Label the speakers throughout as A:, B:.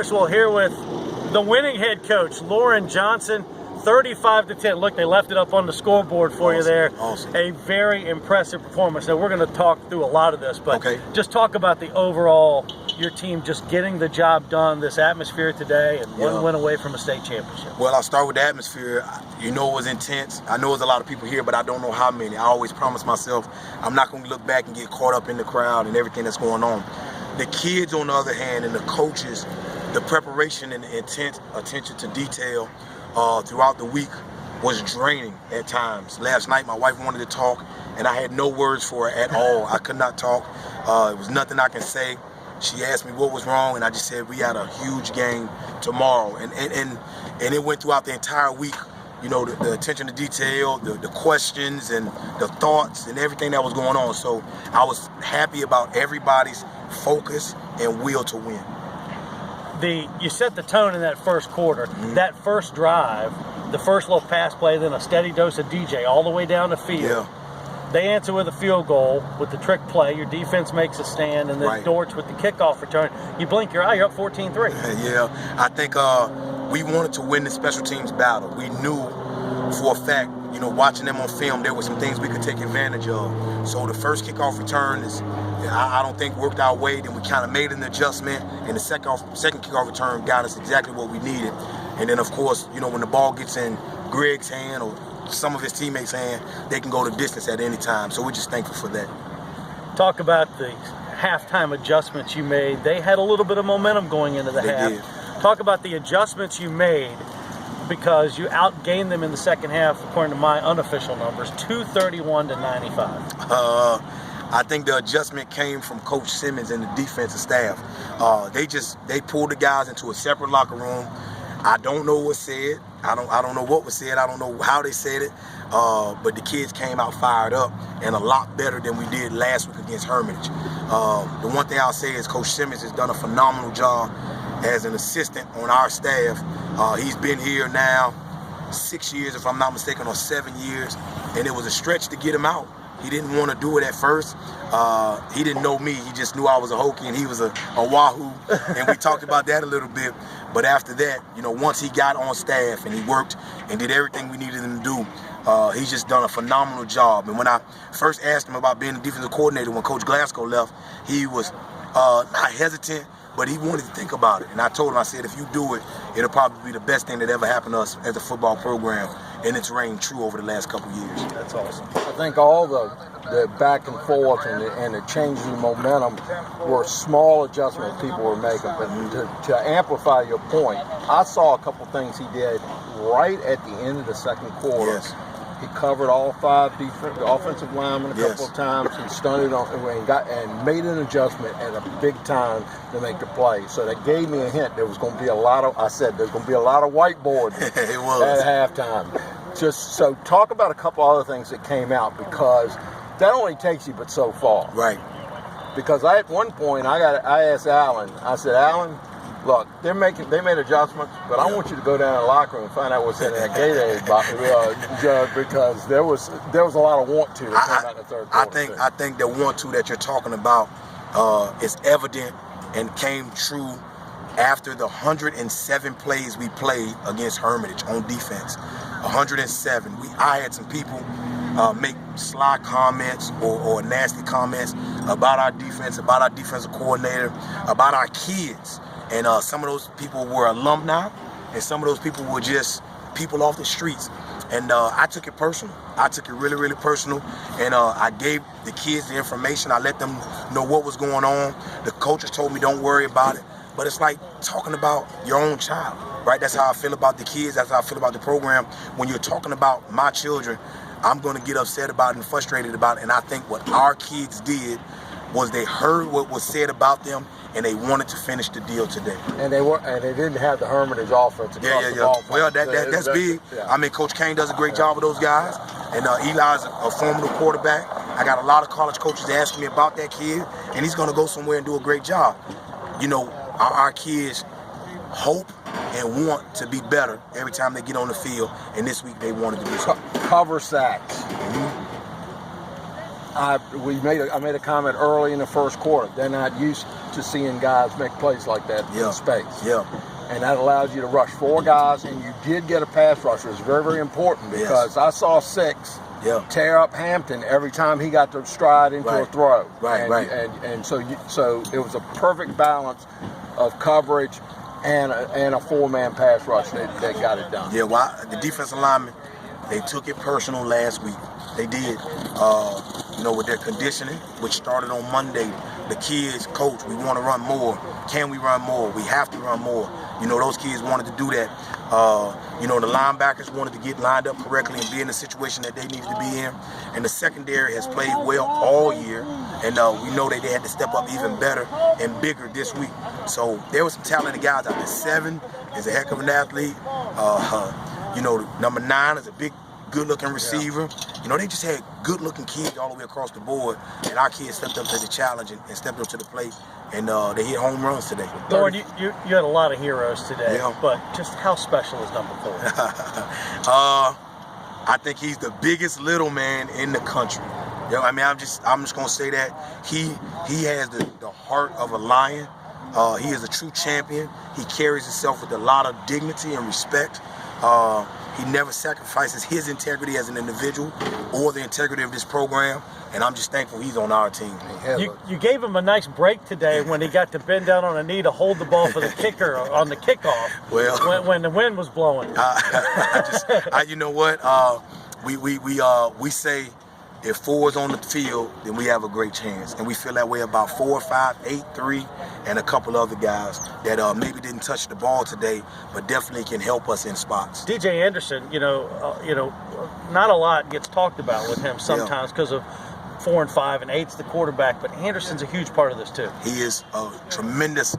A: Criswell here with the winning head coach, Loren Johnson. 35-10. Look, they left it up on the scoreboard for you there.
B: Awesome.
A: A very impressive performance. Now, we're going to talk through a lot of this, but
B: okay.
A: Just talk about the overall, your team just getting the job done, this atmosphere today, and one win away from a state championship.
B: Well, I'll start with the atmosphere. You know it was intense. I know there's a lot of people here, but I don't know how many. I always promise myself I'm not going to look back and get caught up in the crowd and everything that's going on. The kids, on the other hand, and the coaches, the preparation and the intense attention to detail throughout the week was draining at times. Last night, my wife wanted to talk, and I had no words for her at all. I could not talk. It was nothing I can say. She asked me what was wrong, and I just said we had a huge game tomorrow. And it went throughout the entire week. You know, the attention to detail, the questions, and the thoughts, and everything that was going on. So I was happy about everybody's focus and will to win.
A: You set the tone in that first quarter.
B: Mm-hmm.
A: That first drive, the first little pass play, then a steady dose of DJ all the way down the field.
B: Yeah.
A: They answer with a field goal with the trick play. Your defense makes a stand, and then
B: Right.
A: Dortch with the kickoff return. You blink your eye, you're up 14-3.
B: Yeah, I think we wanted to win the special teams battle. We knew for a fact, you know, watching them on film, there were some things we could take advantage of. So the first kickoff return I don't think worked our way. Then we kind of made an adjustment, and the second kickoff return got us exactly what we needed. And then, of course, you know, when the ball gets in Greg's hand or some of his teammates' hand, they can go the distance at any time. So we're just thankful for that.
A: Talk about the halftime adjustments you made. They had a little bit of momentum going into the half.
B: Did.
A: Talk about the adjustments you made, because you outgained them in the second half, according to my unofficial numbers, 231-95.
B: I think the adjustment came from Coach Simmons and the defensive staff. They pulled the guys into a separate locker room. I don't know what said. I don't know what was said. I don't know how they said it. But the kids came out fired up and a lot better than we did last week against Hermitage. The one thing I'll say is Coach Simmons has done a phenomenal job as an assistant on our staff. He's been here now 6 years, if I'm not mistaken, or 7 years, and it was a stretch to get him out. He didn't want to do it at first. He didn't know me. He just knew I was a Hokie and he was a Wahoo, and we talked about that a little bit. But after that, you know, once he got on staff and he worked and did everything we needed him to do, he's just done a phenomenal job. And when I first asked him about being the defensive coordinator when Coach Glasgow left, he was not hesitant, but he wanted to think about it. And I told him, I said, if you do it, it'll probably be the best thing that ever happened to us as a football program. And it's reigned true over the last couple of years.
A: That's awesome.
C: I think all the back and forth and the changing momentum were small adjustments people were making. But to amplify your point, I saw a couple things he did right at the end of the second quarter.
B: Yes.
C: He covered all 5 offensive linemen a couple of times. He stunted and made an adjustment at a big time to make the play. So that gave me a hint there was going to be a lot of, there's going to be a lot of whiteboard
B: It was.
C: at halftime. Just so talk about a couple other things that came out, because that only takes you but so far.
B: Right.
C: Because at one point I asked Alan, I said, Alan, look, they made adjustments, but I want you to go down to the locker room and find out what's in that Gatorade bottle, because there was a lot of want-to that came out in the third quarter.
B: I think the want-to that you're talking about is evident and came true after the 107 plays we played against Hermitage on defense. 107. I had some people make sly comments or nasty comments about our defense, about our defensive coordinator, about our kids. And some of those people were alumni, and some of those people were just people off the streets. And I took it personal. I took it really, really personal. And I gave the kids the information. I let them know what was going on. The coaches told me don't worry about it. But it's like talking about your own child, right? That's how I feel about the kids. That's how I feel about the program. When you're talking about my children, I'm going to get upset about it and frustrated about it. And I think what our kids did was they heard what was said about them, and they wanted to finish the deal today.
C: And they didn't have the Hermitage offense across the ball.
B: Well, that's big.
C: Yeah.
B: I mean, Coach Kane does a great job with those guys, and Eli's a formidable quarterback. I got a lot of college coaches asking me about that kid, and he's going to go somewhere and do a great job. You know, our kids hope and want to be better every time they get on the field, and this week they wanted to do so.
C: Cover sacks. I made a comment early in the first quarter. They're not used to seeing guys make plays like that in space.
B: Yeah.
C: And that allows you to rush 4 guys, and you did get a pass rusher. It's very, very important because I saw 6 tear up Hampton every time he got to stride into a throw. And so it was a perfect balance of coverage and a 4-man pass rush that got it done.
B: Yeah, well, the defensive linemen, they took it personal last week. They did. With their conditioning, which started on Monday, the kids, coach, we want to run more. Can we run more? We have to run more. Those kids wanted to do that. The linebackers wanted to get lined up correctly and be in the situation that they needed to be in. And the secondary has played well all year. And we know that they had to step up even better and bigger this week. So there was some talented guys out there. 7 is a heck of an athlete. Number 9 is a big, good-looking receiver. They just had good-looking kids all the way across the board, and our kids stepped up to the challenge and stepped up to the plate, and they hit home runs today.
A: Loren, you had a lot of heroes today, but just how special is number 4?
B: I think he's the biggest little man in the country. I'm just gonna say that he has the heart of a lion. He is a true champion. He carries himself with a lot of dignity and respect. He never sacrifices his integrity as an individual or the integrity of this program, and I'm just thankful he's on our team.
A: You gave him a nice break today when he got to bend down on a knee to hold the ball for the kicker on the kickoff.
B: Well,
A: when the wind was blowing.
B: You know what? We say if 4 is on the field, then we have a great chance. And we feel that way about 4, 5, 8, 3, and a couple other guys that maybe didn't touch the ball today, but definitely can help us in spots.
A: DJ Anderson, not a lot gets talked about with him sometimes because of 4 and 5 and 8's the quarterback, but Anderson's a huge part of this too.
B: He is a tremendous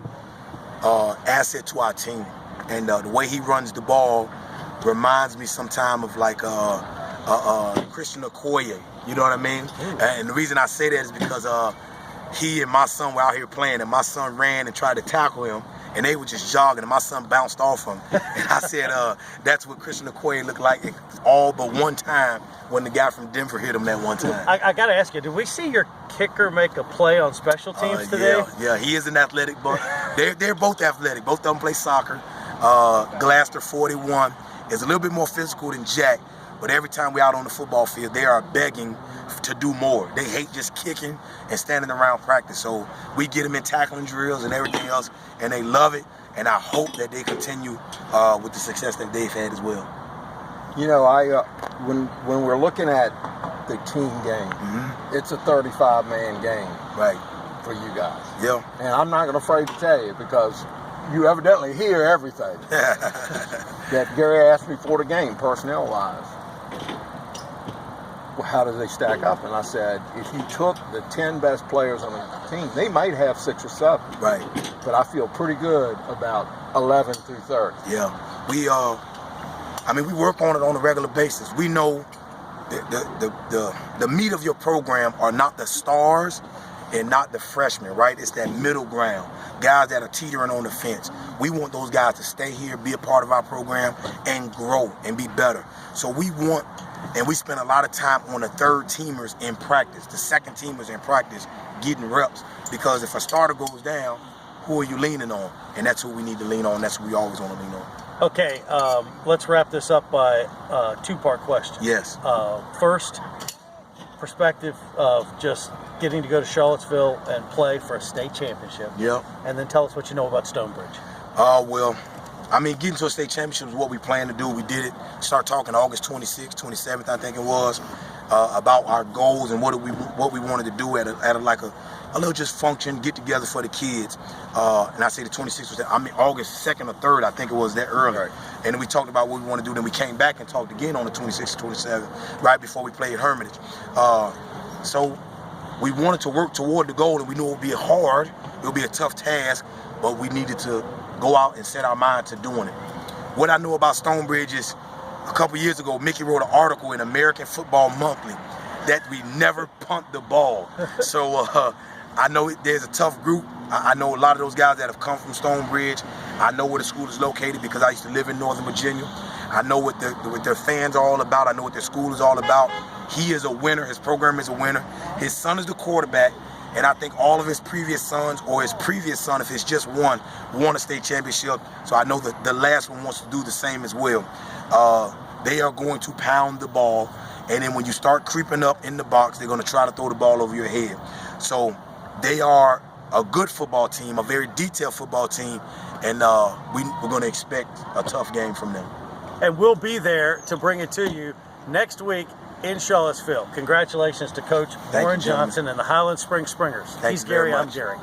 B: asset to our team, and the way he runs the ball reminds me sometime of like Christian Okoye. You know what I mean? And the reason I say that is because he and my son were out here playing, and my son ran and tried to tackle him, and they were just jogging, and my son bounced off him. And I said, that's what Christian Okoye looked like all but one time when the guy from Denver hit him that one time.
A: I got to ask you, did we see your kicker make a play on special teams today?
B: Yeah, he is an athletic, but they're both athletic. Both of them play soccer. Glaster 41 is a little bit more physical than Jack, but every time we're out on the football field, they are begging to do more. They hate just kicking and standing around practice. So we get them in tackling drills and everything else, and they love it. And I hope that they continue with the success that they've had as well.
C: When we're looking at the team game, it's a 35-man game for you guys.
B: Yeah.
C: And I'm not afraid to tell you because you evidently hear everything that Gary asked me before the game, personnel-wise. Well, how do they stack up? And I said, if you took the 10 best players on the team, they might have 6 or 7.
B: Right.
C: But I feel pretty good about 11 through 30.
B: Yeah. We work on it on a regular basis. We know the meat of your program are not the stars and not the freshmen, right? It's that middle ground. Guys that are teetering on the fence. We want those guys to stay here, be a part of our program, and grow and be better. So we spend a lot of time on the third teamers in practice, the second teamers in practice, getting reps. Because if a starter goes down, who are you leaning on? And that's who we need to lean on. That's who we always want to lean on.
A: Okay, let's wrap this up by a 2-part question.
B: Yes.
A: First, perspective of just getting to go to Charlottesville and play for a state championship.
B: Yep.
A: And then tell us what you know about Stonebridge.
B: Getting to a state championship is what we plan to do. We did it. Start talking August 26th, 27th, I think it was, about our goals and what we wanted to do at a little just function, get together for the kids. And I say the 26th was August 2nd or 3rd, I think it was that early. Right. And then we talked about what we want to do. Then we came back and talked again on the 26th, 27th, right before we played Hermitage. So we wanted to work toward the goal, and we knew it would be hard. It would be a tough task, but we needed to go out and set our mind to doing it. What I know about Stonebridge is a couple years ago, Mickey wrote an article in American Football Monthly that we never punt the ball. So I know there's a tough group. I know a lot of those guys that have come from Stonebridge. I know where the school is located because I used to live in Northern Virginia. I know what their fans are all about. I know what their school is all about. He is a winner. His program is a winner. His son is the quarterback. And I think all of his previous sons, or his previous son, if it's just one, won a state championship. So I know that the last one wants to do the same as well. They are going to pound the ball. And then when you start creeping up in the box, they're going to try to throw the ball over your head. So they are a good football team, a very detailed football team. And we're going to expect a tough game from them.
A: And we'll be there to bring it to you next week in Charlottesville. Congratulations to Coach Loren Johnson and the Highland Springs Springers.
B: He's
A: Gary,
B: very
A: I'm
B: much.
A: Gary.